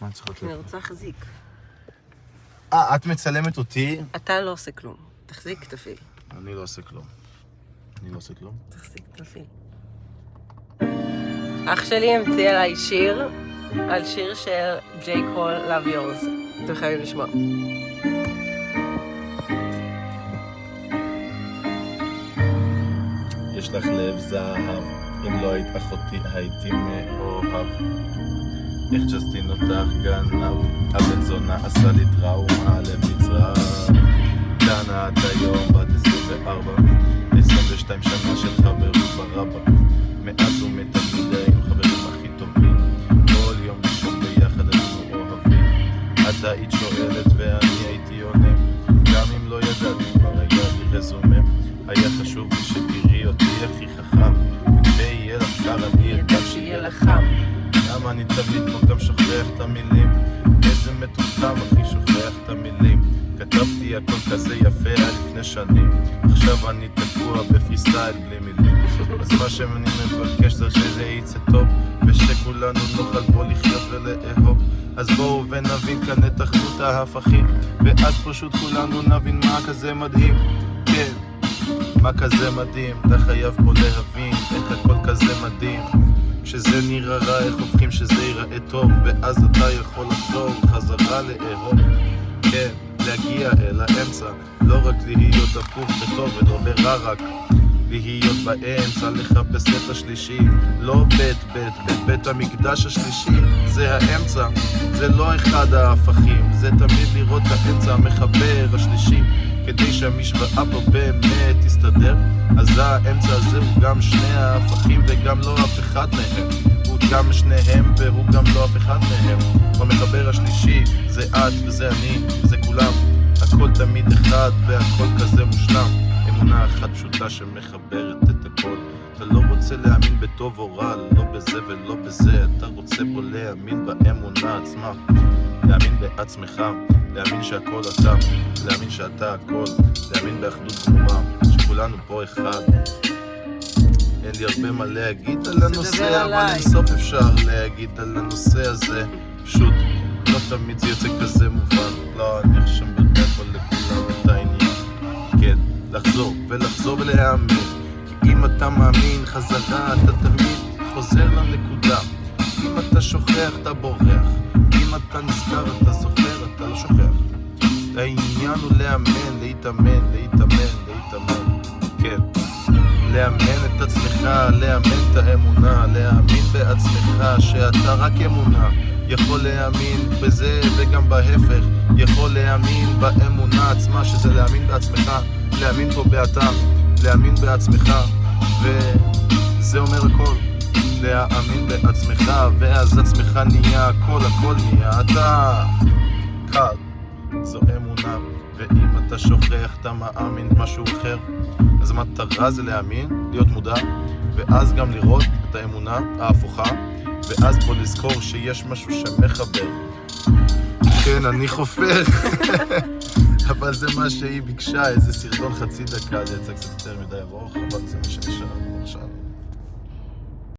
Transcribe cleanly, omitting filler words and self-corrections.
מה צריך כי אני רוצה להחזיק. את מצלמת אותי? אתה לא עושה כלום. תחזיק, תפעיל. אני לא עושה כלום. תחזיק, תפעיל. אח שלי המציא עליי שיר, על שיר של ג'יי קול, Love Yours. אתם חייבים לשמוע. יש לך לב זהב, אם לא היית אחותי הייתי מאוהב. איך ג'סטין אותך גנב, הבן זונה עשה לי טראומה, לב נצרב. דנה את היום בת 24, 22 שנה של חברות ברבא. מאז ומתמיד היינו חברים הכי טובים, כל יום לישון ביחד היינו אוהבים. את היית שואלת ואני הייתי עונה, גם אם לא ידעתי כבר היה לי רזומה. היה חשוב לי שתראי אותי הכי חכם, וכשיהיה לך קר אני אדאג שיהיה לך חם. למה אני תמיד פה גם שוכח את המילים, איזה מטומטם אחי שוכח את המילים. כתבתי הכל כזה יפה לפני שנים, עכשיו אני תקוע בפריסטייל בלי מילים. אז מה שאני מבקש זה שזה יצא טוב, ושכולנו נוכל פה לחיות ולאהוב. אז בואו ונבין כאן את אחדות ההפכים, ואז פשוט כולנו נבין מה כזה מדהים. כן, מה כזה מדהים, אתה חייב פה להבין איך הכל כזה מדהים. שזה נראה רע, איך הופכים שזה ייראה טוב, ואז אתה יכול לחזור חזרה לאהוב. כן, להגיע אל האמצע, לא רק להיות הפוך בטוב ולא ברע, רק להיות באמצע, לחפש את השלישי. לא בית המקדש השלישי, זה האמצע, זה לא אחד ההפכים, זה תמיד לראות את האמצע המחבר השלישי. כדי שהמשוואה פה באמת תסתדר, אז האמצע הזה הוא גם שני ההפכים וגם לא אף אחד מהם. הוא גם שניהם והוא גם לא אף אחד מהם. המחבר השלישי זה את וזה אני וזה כולם, הכל תמיד אחד והכל כזה מושלם. אמונה אחת פשוטה שמחברת את הכל. אתה לא רוצה להאמין בטוב או רע, לא בזה ולא בזה, אתה רוצה פה להאמין באמונה עצמה, להאמין בעצמך, להאמין שהכל אתה, להאמין שאתה הכל, להאמין באחדות גמורה, שכולנו פה אחד. אין לי הרבה מה להגיד על הנושא, אבל אינסוף אפשר להגיד על הנושא הזה. פשוט לא תמיד זה יוצא כזה מובן, לא אני עכשיו יכול לכולם את העניין. כן, לחזור ולחזור ולהאמין, כי אם אתה מאמין חזרה אתה תמיד חוזר לנקודה. אם אתה שוכח אתה בורח, אם אתה נזכר אתה זוכר, אתה לא שוכח. העניין הוא לאמן, להתאמן, כן, לאמן את עצמך, לאמן את האמונה, להאמין בעצמך שאתה רק אמונה. יכול להאמין בזה וגם בהפך, יכול להאמין באמונה עצמה שזה להאמין בעצמך, להאמין פה באתה, להאמין בעצמך, וזה אומר הכל. להאמין בעצמך, ואז עצמך נהיה הכל, הכל נהיה אתה. קל, זו אמונה, ואם אתה שוכח אתה מאמין משהו אחר, אז המטרה זה להאמין, להיות מודע, ואז גם לראות את האמונה ההפוכה, ואז פה לזכור שיש משהו שמחבר. כן, אני חופר, אבל זה מה שהיא ביקשה, איזה סרטון חצי דקה, זה יצא קצת יותר מדי ארוך, אבל זה מה שנשאר עכשיו.